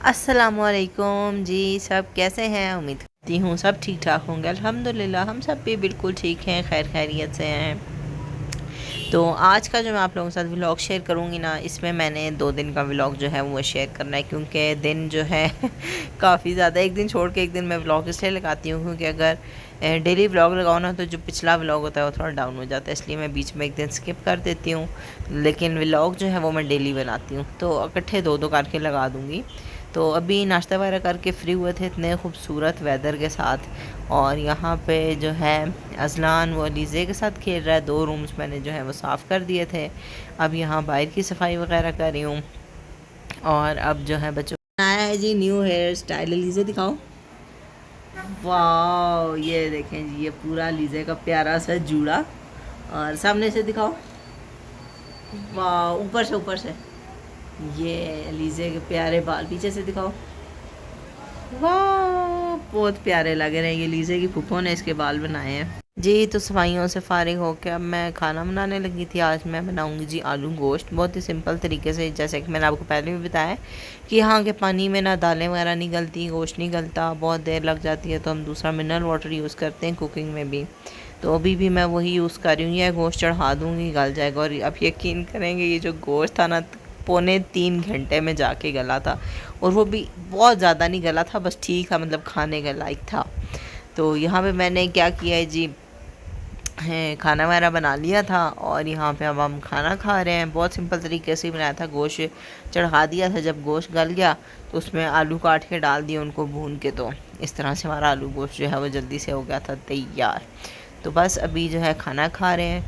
अस्सलामुअलैकुम जी। सब कैसे हैं? उम्मीद करती हूँ सब ठीक ठाक होंगे। अल्हम्दुलिल्लाह हम सब भी बिल्कुल ठीक हैं, खैर खैरियत से हैं। तो आज का जो मैं आप लोगों के साथ व्लॉग शेयर करूँगी ना, इसमें मैंने 2 दिन का व्लॉग जो है वो शेयर करना है, क्योंकि दिन जो है काफ़ी ज़्यादा, एक दिन छोड़ के एक दिन मैं व्लॉग इसलिए लगाती हूँ क्योंकि अगर डेली व्लॉग लगाओ ना तो जो पिछला व्लॉग होता है वो थोड़ा डाउन हो जाता है, इसलिए मैं बीच में एक दिन स्किप कर देती हूँ। लेकिन व्लॉग जो है वो मैं डेली बनाती हूँ, तो इकट्ठे 2-2 करके लगा दूँगी। तो अभी नाश्ता वगैरह करके फ्री हुए थे इतने खूबसूरत वेदर के साथ, और यहाँ पे जो है अज़लान वो अलीज़े के साथ खेल रहा है। 2 रूम्स मैंने जो है वो साफ़ कर दिए थे। अब यहाँ बाहर की सफाई वगैरह कर रही हूँ, और अब जो है बच्चों आया है जी न्यू हेयर स्टाइल। अलीज़े दिखाओ। वाह, ये देखें जी, ये पूरा अलीज़े का प्यारा सा जूड़ा। और सामने से दिखाओ। वाह, ऊपर से ये अलीज़े के प्यारे बाल। पीछे से दिखाओ। वाह, बहुत प्यारे लग रहे हैं। ये लीज़े की फूफो ने इसके बाल बनाए हैं जी। तो सफाइयों से फारिग होकर अब मैं खाना बनाने लगी थी। आज मैं बनाऊंगी जी आलू गोश्त, बहुत ही सिंपल तरीके से। जैसे कि मैंने आपको पहले भी बताया कि यहाँ के पानी में ना दालें वगैरह नहीं गलती, गोश्त नहीं गलता, बहुत देर लग जाती है, तो हम दूसरा मिनरल वाटर यूज़ करते हैं कुकिंग में भी। तो अभी भी मैं वही यूज़ कर रही हूँ। यह गोश्त चढ़ा दूँगी, गल जाएगा। और अब यकीन करेंगे, ये जो गोश्त था ना, 2.75 घंटे में जाके गला था, और वो भी बहुत ज़्यादा नहीं गला था, बस ठीक था, मतलब खाने के लायक था। तो यहाँ पे मैंने क्या किया है जी, है खाना वगैरह बना लिया था, और यहाँ पे अब हम खाना खा रहे हैं। बहुत सिंपल तरीके से बनाया था। गोश्त चढ़ा दिया था, जब गोश्त गल गया तो उसमें आलू काट के डाल दिए उनको भून के, तो इस तरह से हमारा आलू गोश्त जो है वो जल्दी से हो गया था तैयार। तो बस अभी जो है खाना खा रहे हैं।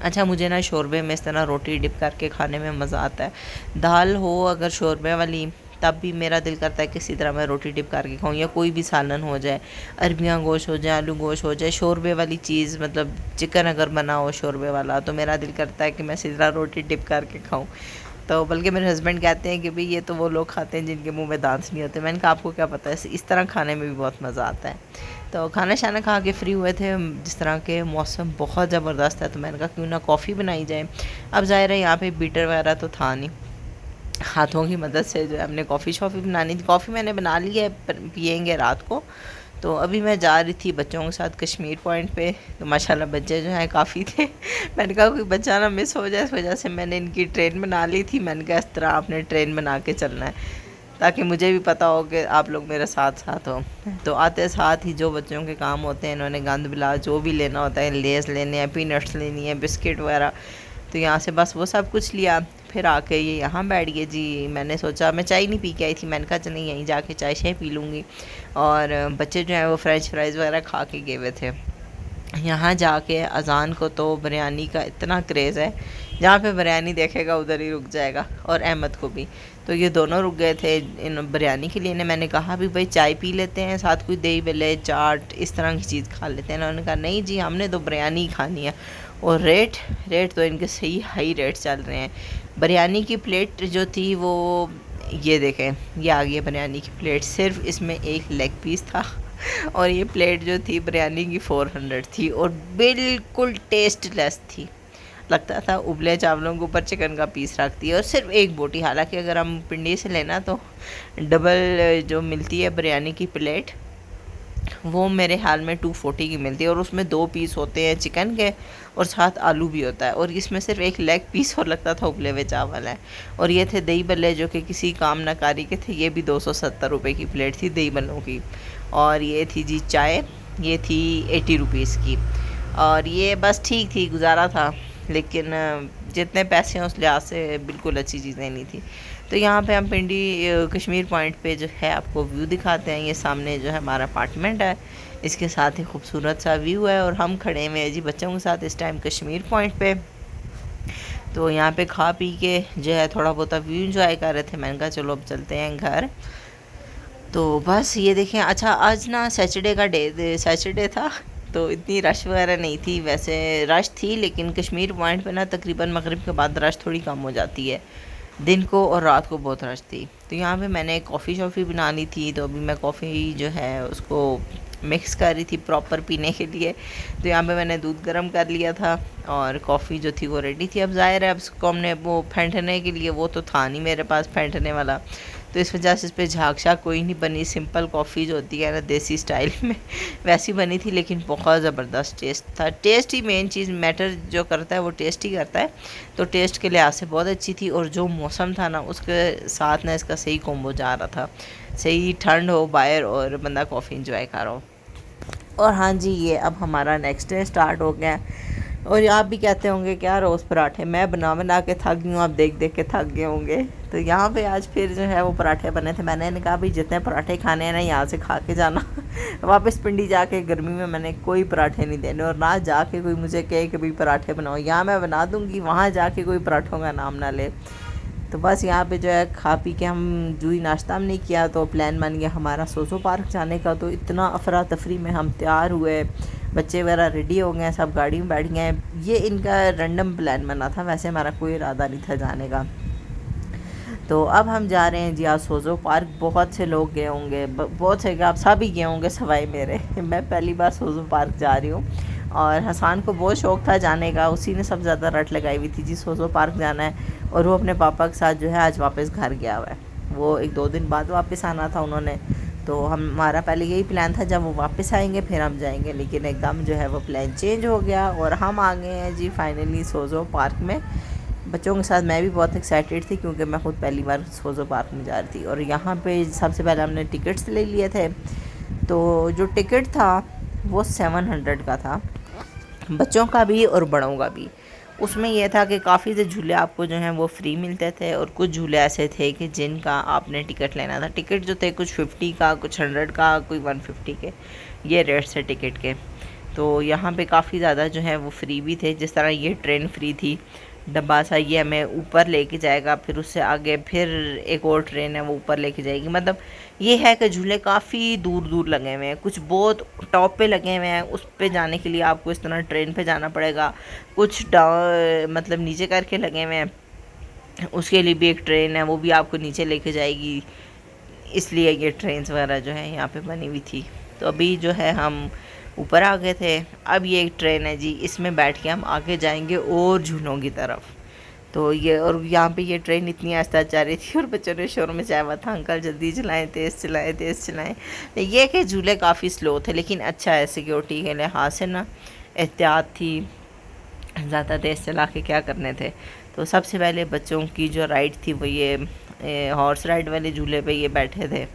अच्छा, मुझे ना शोरबे में इस तरह रोटी डिप करके खाने में मज़ा आता है। दाल हो अगर शोरबे वाली, तब भी मेरा दिल करता है किसी तरह मैं रोटी डिप करके खाऊं, या कोई भी सालन हो जाए, अरबियाँ गोश्त हो जाए, आलू गोश्त हो जाए, शोरबे वाली चीज़, मतलब चिकन अगर बना हो शोरबे वाला, तो मेरा दिल करता है कि मैं इसी तरह रोटी डिप करके खाऊं। तो बल्कि मेरे हस्बैंड कहते हैं कि भाई ये तो वो लोग खाते हैं जिनके मुंह में दांत नहीं होते। मैंने कहा आपको क्या पता है, इस तरह खाने में भी बहुत मज़ा आता है। तो खाना शाना खा के फ्री हुए थे। जिस तरह के मौसम बहुत ज़बरदस्त है, तो मैंने कहा क्यों ना कॉफ़ी बनाई जाए। अब ज़ाहिर है यहाँ पे बीटर वगैरह तो था नहीं, हाथों की मदद से जो है हमने कॉफ़ी शॉफ़ी बनानी थी। कॉफ़ी मैंने बना ली है, पियेंगे रात को। तो अभी मैं जा रही थी बच्चों के साथ कश्मीर पॉइंट पे, तो माशाल्लाह बच्चे जो हैं काफ़ी थे। मैंने कहा कोई बच्चा ना मिस हो जाए, इस वजह से मैंने इनकी ट्रेन बना ली थी। मैंने कहा इस तरह आपने ट्रेन बना के चलना है, ताकि मुझे भी पता हो कि आप लोग मेरे साथ साथ हो। तो आते साथ ही जो बच्चों के काम होते हैं, इन्होंने गंद बिला जो भी लेना होता है, लेस लेने हैं, पीनट्स लेनी है, बिस्किट वगैरह, तो यहाँ से बस वो सब कुछ लिया। फिर आके ये यहाँ बैठ गए जी। मैंने सोचा, मैं चाय नहीं पी के आई थी, मैंने कहा चलिए यहीं जाके चाय शाय पी लूँगी। और बच्चे जो हैं वो फ्रेंच फ्राइज़ वगैरह खा के गए हुए थे। यहाँ जाके अज़ान को तो बिरयानी का इतना क्रेज़ है, जहाँ पे बिरयानी देखेगा उधर ही रुक जाएगा, और अहमद को भी। तो ये दोनों रुक गए थे इन बिरयानी के लिए। मैंने कहा भी भाई चाय पी लेते हैं, साथ कोई दही भल्ले चाट इस तरह की चीज़ खा लेते हैं। उन्होंने कहा नहीं जी, हमने तो बिरयानी खानी है। और रेट रेट तो इनके सही हाई रेट चल रहे हैं। बिरयानी की प्लेट जो थी वो, ये देखें, ये आ गई है बिरयानी की प्लेट। सिर्फ इसमें एक लेग पीस था, और ये प्लेट जो थी बिरयानी की 400 थी, और बिल्कुल टेस्टलेस थी। लगता था उबले चावलों के ऊपर चिकन का पीस रखती है, और सिर्फ एक बोटी। हालांकि अगर हम पिंडी से लेना तो डबल जो मिलती है बिरयानी की प्लेट, वो मेरे हाल में 240 की मिलती है, और उसमें 2 पीस होते हैं चिकन के, और साथ आलू भी होता है। और इसमें सिर्फ एक लेग पीस, और लगता था उबले हुए चावल है। और ये थे दही बल्ले, जो कि किसी काम नकारी के थे। ये भी 270 रुपये की प्लेट थी दही बल्लों की। और ये थी जी चाय, ये थी 80 रुपीज़ की। और ये बस ठीक थी, गुजारा था। लेकिन जितने पैसे हैं उस लिहाज से बिल्कुल अच्छी चीज़ें नहीं थी। तो यहाँ पे हम पिंडी कश्मीर पॉइंट पे जो है आपको व्यू दिखाते हैं। ये सामने जो है हमारा अपार्टमेंट है, इसके साथ ही खूबसूरत सा व्यू है, और हम खड़े हुए हैं जी बच्चों के साथ इस टाइम कश्मीर पॉइंट पे। तो यहाँ पे खा पी के जो है थोड़ा बहुत व्यू इंजॉय कर रहे थे। मैंने कहा चलो अब चलते हैं घर। तो बस ये देखें। अच्छा, आज ना सैटरडे था, तो इतनी रश वगैरह नहीं थी। वैसे रश थी, लेकिन कश्मीर पॉइंट पे ना तकरीबन मगरिब के बाद रश थोड़ी कम हो जाती है। दिन को और रात को बहुत रश थी। तो यहाँ पे मैंने कॉफ़ी शॉफ़ी बनानी थी, तो अभी मैं कॉफ़ी जो है उसको मिक्स कर रही थी प्रॉपर पीने के लिए। तो यहाँ पे मैंने दूध गर्म कर लिया था, और कॉफ़ी जो थी वो रेडी थी। अब ज़ाहिर है अब उसको हमने वो फेंटने के लिए, वो तो था नहीं मेरे पास फेंटने वाला, तो इस वजह से इस पर झाग शाग कोई नहीं बनी। सिंपल कॉफ़ी जो होती है ना देसी स्टाइल में वैसी बनी थी, लेकिन बहुत ज़बरदस्त टेस्ट था। टेस्ट ही मेन चीज़ मैटर जो करता है वो टेस्ट ही करता है। तो टेस्ट के लिहाज से बहुत अच्छी थी, और जो मौसम था ना उसके साथ ना इसका सही कॉम्बो जा रहा था। सही ठंड हो बाहर और बंदा कॉफ़ी इंजॉय कर रहा हो। और हाँ जी, ये अब हमारा नेक्स्ट डे स्टार्ट हो गया है। और आप भी कहते होंगे क्या रोज़ पराठे, मैं बना बना के थक गई हूँ, आप देख देख के थक गए होंगे। तो यहाँ पे आज फिर जो है वो पराठे बने थे। मैंने कहा भाई जितने पराठे खाने हैं ना यहाँ से खा के जाना वापस पिंडी जाके गर्मी में मैंने कोई पराठे नहीं देने, और ना जाके कोई मुझे कहे कि भाई पराठे बनाओ। यहाँ मैं बना दूँगी, वहाँ जाके कोई पराठों का नाम ना ले। तो बस यहाँ पे जो है खा पी के हम जो ही नाश्ता हमने किया, तो प्लान बन गया हमारा सोज़ो पार्क जाने का। तो इतना अफरा तफरी में हम तैयार हुए, बच्चे वगैरह रेडी हो गए, सब गाड़ी में बैठ गए। ये इनका रैंडम प्लान बना था, वैसे हमारा कोई इरादा नहीं था जाने का। तो अब हम जा रहे हैं जी आज सोज़ो पार्क। बहुत से लोग गए होंगे, बहुत से, आप सब ही गए होंगे सवाई मेरे मैं पहली बार सोज़ो पार्क जा रही हूँ। और हसान को बहुत शौक़ था जाने का, उसी ने सब ज़्यादा रट लगाई हुई थी जी सोज़ो पार्क जाना है। और वो अपने पापा के साथ जो है आज वापस घर गया हुआ है। वो 1-2 दिन बाद वापस आना था उन्होंने। तो हमारा पहले यही प्लान था जब वो वापस आएंगे फिर हम जाएंगे, लेकिन एकदम जो है वो प्लान चेंज हो गया और हम आ गए हैं जी फाइनली सोज़ो पार्क में। बच्चों के साथ मैं भी बहुत एक्साइटेड थी क्योंकि मैं खुद पहली बार सोज़ो पार्क में जा रही थी। और यहाँ पे सबसे पहले हमने टिकट्स ले लिए थे। तो जो टिकट था वो 700 का था, बच्चों का भी और बड़ों का भी। उसमें यह था कि काफ़ी से झूले आपको जो हैं वो फ्री मिलते थे, और कुछ झूले ऐसे थे कि जिनका आपने टिकट लेना था। टिकट जो थे कुछ 50 का, कुछ 100 का, कोई 150 के, ये रेट्स है टिकट के। तो यहाँ पे काफ़ी ज़्यादा जो है वो फ्री भी थे। जिस तरह ये ट्रेन फ्री थी, डब्बा सा, ये हमें ऊपर लेके जाएगा, फिर उससे आगे फिर एक और ट्रेन है वो ऊपर लेके जाएगी। मतलब ये है कि झूले काफ़ी दूर दूर लगे हुए हैं, कुछ बहुत टॉप पे लगे हुए हैं। उस पे जाने के लिए आपको इस तरह ट्रेन पे जाना पड़ेगा। कुछ मतलब नीचे करके लगे हुए हैं, उसके लिए भी एक ट्रेन है, वो भी आपको नीचे लेके जाएगी। इसलिए ये ट्रेन्स वगैरह जो है यहाँ पे बनी हुई थी। तो अभी जो है हम ऊपर आ गए थे। अब ये एक ट्रेन है जी, इसमें बैठ के हम आगे जाएंगे और झूलों की तरफ। तो ये, और यहाँ पे ये ट्रेन इतनी आहिस्ता जा रही थी और बच्चों ने शोर मचाया हुआ था, अंकल जल्दी चलाएं, तेज़ चलाएं, तेज़ चलाएं। ये कि झूले काफ़ी स्लो थे, लेकिन अच्छा है, सिक्योरिटी के लिहाज से ना एहतियात थी, ज़्यादा तेज़ चला के क्या करने थे। तो सबसे पहले बच्चों की जो राइड थी वो ये हॉर्स राइड वाले झूले पे ये बैठे थे।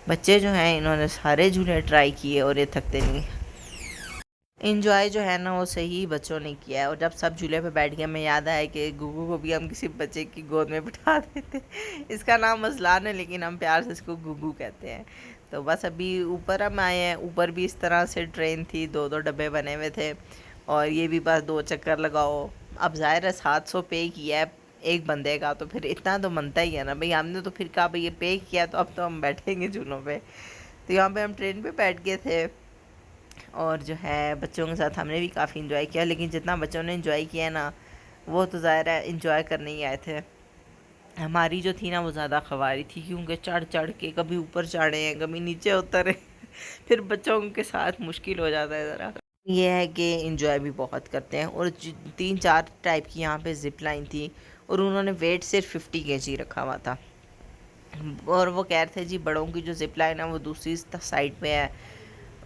बच्चे जो हैं इन्होंने सारे झूले ट्राई किए और ये थकते नहीं। इंजॉय जो है ना वो सही बच्चों ने किया है। और जब सब झूले पे बैठ गए, हमें याद आया कि गुगू को भी हम किसी बच्चे की गोद में बिठा देते। इसका नाम मसलान है, लेकिन हम प्यार से इसको गुगू कहते हैं। तो बस अभी ऊपर हम आए हैं। ऊपर भी इस तरह से ट्रेन थी, 2-2 डब्बे बने हुए थे, और ये भी बस 2 चक्कर लगाओ। अब ज़ाहिर है 700 पे किया है एक बंदे का, तो फिर इतना तो बनता ही है ना भाई। हमने तो फिर कहा भाई ये पे किया तो अब तो हम बैठेंगे झूलों पे। तो यहाँ पे हम ट्रेन पे बैठ गए थे, और जो है बच्चों के साथ हमने भी काफ़ी इन्जॉय किया। लेकिन जितना बच्चों ने इन्जॉय किया ना, वो तो ज़ाहिर है इन्जॉय करने ही आए थे। हमारी जो थी ना वो ज़्यादा खवारी थी, क्योंकि चढ़ चढ़ के कभी ऊपर चढ़े हैं, कभी नीचे उतरे फिर बच्चों के साथ मुश्किल हो जाता है ज़रा। ये है कि इंजॉय भी बहुत करते हैं। और 3-4 टाइप की यहाँ पे ज़िप लाइन थी, और उन्होंने वेट सिर्फ 50 kg रखा हुआ था। और वो कह रहे थे जी बड़ों की जो ज़िप लाइन है वो दूसरी साइड पे है,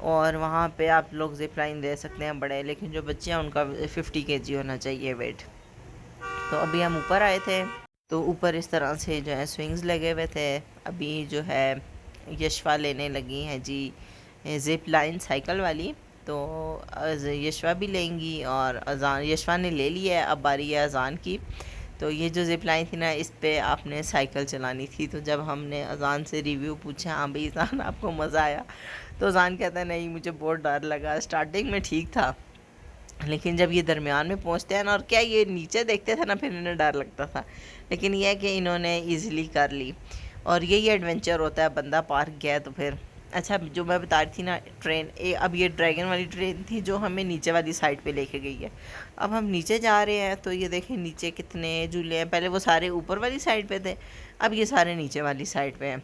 और वहाँ पे आप लोग ज़िप लाइन दे सकते हैं बड़े, लेकिन जो बच्चे हैं उनका 50 kg होना चाहिए वेट। तो अभी हम ऊपर आए थे, तो ऊपर इस तरह से जो है स्विंग्स लगे हुए थे। अभी जो है यशवा लेने लगी हैं जी ज़िप लाइन साइकिल वाली। तो यशवा भी लेंगी, और अजान यशवा ने ले लिया है, अब बारी है अजान की। तो ये जो ज़िप लाइन थी ना, इस पे आपने साइकिल चलानी थी। तो जब हमने अजान से रिव्यू पूछा, हाँ भाई अजान आपको मज़ा आया, तो अजान कहता है नहीं मुझे बहुत डर लगा। स्टार्टिंग में ठीक था, लेकिन जब ये दरमियान में पहुंचते हैं ना, और क्या ये नीचे देखते थे ना, फिर इन्हें डर लगता था। लेकिन यह है कि इन्होंने ईज़िली कर ली, और यही एडवेंचर होता है, बंदा पार्क गया तो फिर। अच्छा, जो मैं बता रही थी ना ट्रेन, अब ये ड्रैगन वाली ट्रेन थी जो हमें नीचे वाली साइड पे लेके गई है। अब हम नीचे जा रहे हैं, तो ये देखें नीचे कितने झूले हैं। पहले वो सारे ऊपर वाली साइड पे थे, अब ये सारे नीचे वाली साइड पे हैं।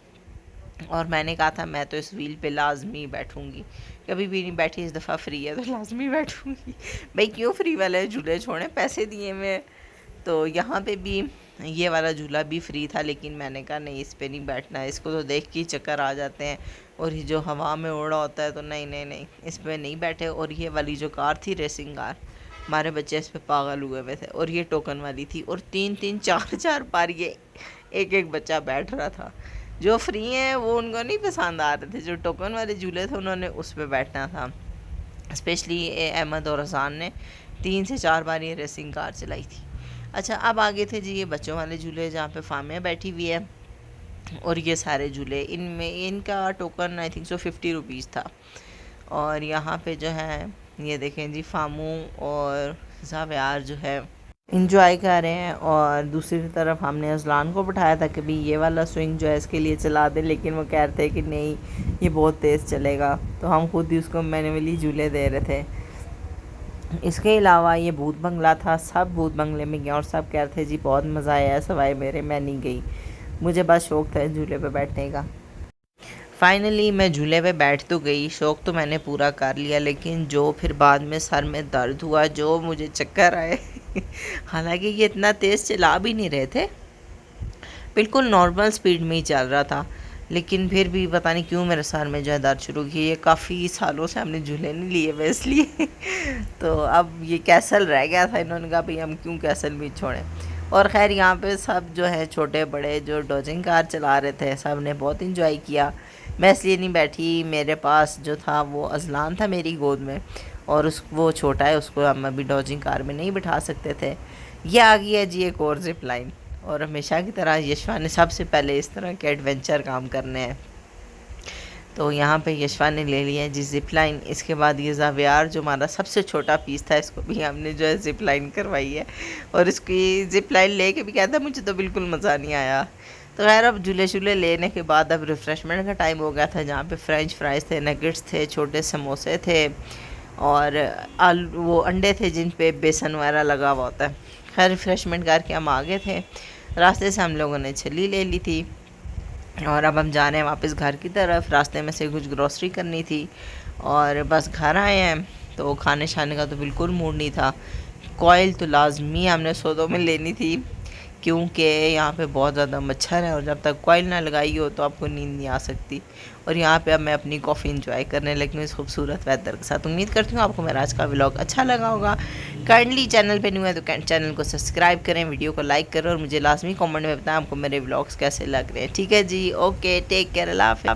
और मैंने कहा था मैं तो इस व्हील पे लाजमी बैठूंगी, कभी भी नहीं बैठी, इस दफ़ा फ्री है तो लाजमी बैठूंगी। भाई क्यों फ्री वाले झूले छोड़ें, पैसे दिए हुए। तो यहाँ पे भी ये वाला झूला भी फ्री था, लेकिन मैंने कहा नहीं, इस पे नहीं बैठना है, इसको तो देख के ही चक्कर आ जाते हैं, और ये जो हवा में उड़ रहा होता है, तो नहीं नहीं नहीं, इस पे नहीं बैठे। और ये वाली जो कार थी, रेसिंग कार, हमारे बच्चे इस पे पागल हुए हुए थे। और ये टोकन वाली थी, और 3-3 4-4 बार ये एक एक बच्चा बैठ रहा था। जो फ्री हैं वो उनको नहीं पसंद आ रहे थे, जो टोकन वाले झूले थे उन्होंने उस पर बैठना था। स्पेशली अहमद और हसान ने 3 से 4 बार ये रेसिंग कार चलाई थी। अच्छा, अब आगे थे जी ये बच्चों वाले झूले, जहाँ पे फामिया बैठी हुई है, और ये सारे झूले, इनमें इनका token I think so 50 rupees था। और यहाँ पे जो है ये देखें जी, फामू और ज़ाव्यार जो है इंजॉय कर रहे हैं, और दूसरी तरफ हमने अजलान को बिठाया था कि भाई ये वाला स्विंग जो है इसके लिए चला दे, लेकिन वो कह रहे थे कि नहीं ये बहुत तेज़ चलेगा, तो हम खुद ही उसको मैनुअली झूले दे रहे थे। इसके अलावा ये भूत बंगला था, सब भूत बंगले में गए और सब कह रहे थे जी बहुत मज़ा आया है, सवाए मेरे मैं नहीं गई, मुझे बस शौक़ था झूले पे बैठने का। फाइनली मैं झूले पे बैठ तो गई, शौक़ तो मैंने पूरा कर लिया, लेकिन जो फिर बाद में सर में दर्द हुआ, जो मुझे चक्कर आए हालांकि ये इतना तेज़ चला भी नहीं रहे थे, बिल्कुल नॉर्मल स्पीड में ही चल रहा था, लेकिन फिर भी पता नहीं क्यों मेरे सर में जो है दर्द शुरू की। ये काफ़ी सालों से हमने झूले नहीं लिए हुए इसलिए तो अब ये कैसल रह गया था, इन्होंने कहा भाई हम क्यों कैसल भी छोड़ें। और ख़ैर यहाँ पे सब जो है छोटे बड़े जो डॉजिंग कार चला रहे थे, सब ने बहुत इंजॉय किया। मैं इसलिए नहीं बैठी, मेरे पास जो था वो अजलान था मेरी गोद में, और वो छोटा है, उसको हम अभी डॉजिंग कार में नहीं बिठा सकते थे। ये आ गई है जी एक और जिप लाइन, और हमेशा की तरह यशवा ने सबसे पहले इस तरह के एडवेंचर काम करने हैं, तो यहाँ पे यशवा ने ले लिया है जी जिप लाइन। इसके बाद ये ज़ाव्यार जो हमारा सबसे छोटा पीस था, इसको भी हमने जो है जिप लाइन करवाई है, और इसकी जिप लाइन ले के भी कहता है मुझे तो बिल्कुल मज़ा नहीं आया। तो खैर अब झूले शूले लेने के बाद अब रिफ़्रेशमेंट का टाइम हो गया था, जहाँ पे फ्रेंच फ्राइज़ थे, नगेट्स थे, छोटे समोसे थे, और आलू वो अंडे थे जिन पे बेसन वगैरह लगा हुआ होता है। खैर रिफ़्रेशमेंट करके हम आ गए थे, रास्ते से हम लोगों ने छली ले ली थी, और अब हम जा रहे हैं वापस घर की तरफ। रास्ते में से कुछ ग्रॉसरी करनी थी, और बस घर आए हैं, तो खाने शाने का तो बिल्कुल मूड नहीं था। कॉइल तो लाजमी हमने सौदों में लेनी थी, क्योंकि यहाँ पे बहुत ज़्यादा मच्छर है, और जब तक कॉइल ना लगाई हो तो आपको नींद नहीं आ सकती। और यहाँ पे अब मैं अपनी कॉफ़ी इंजॉय करने लगी हूँ इस खूबसूरत वेदर के साथ। उम्मीद करती हूँ आपको मेरा आज का व्लॉग अच्छा लगा होगा। काइंडली चैनल पे न्यू है तो चैनल को सब्सक्राइब करें, वीडियो को लाइक करें, और मुझे लाजमी कमेंट में बताएं आपको मेरे व्लॉग्स कैसे लग रहे हैं। ठीक है जी, ओके, टेक केयर, अल्लाह हाफ़िज़।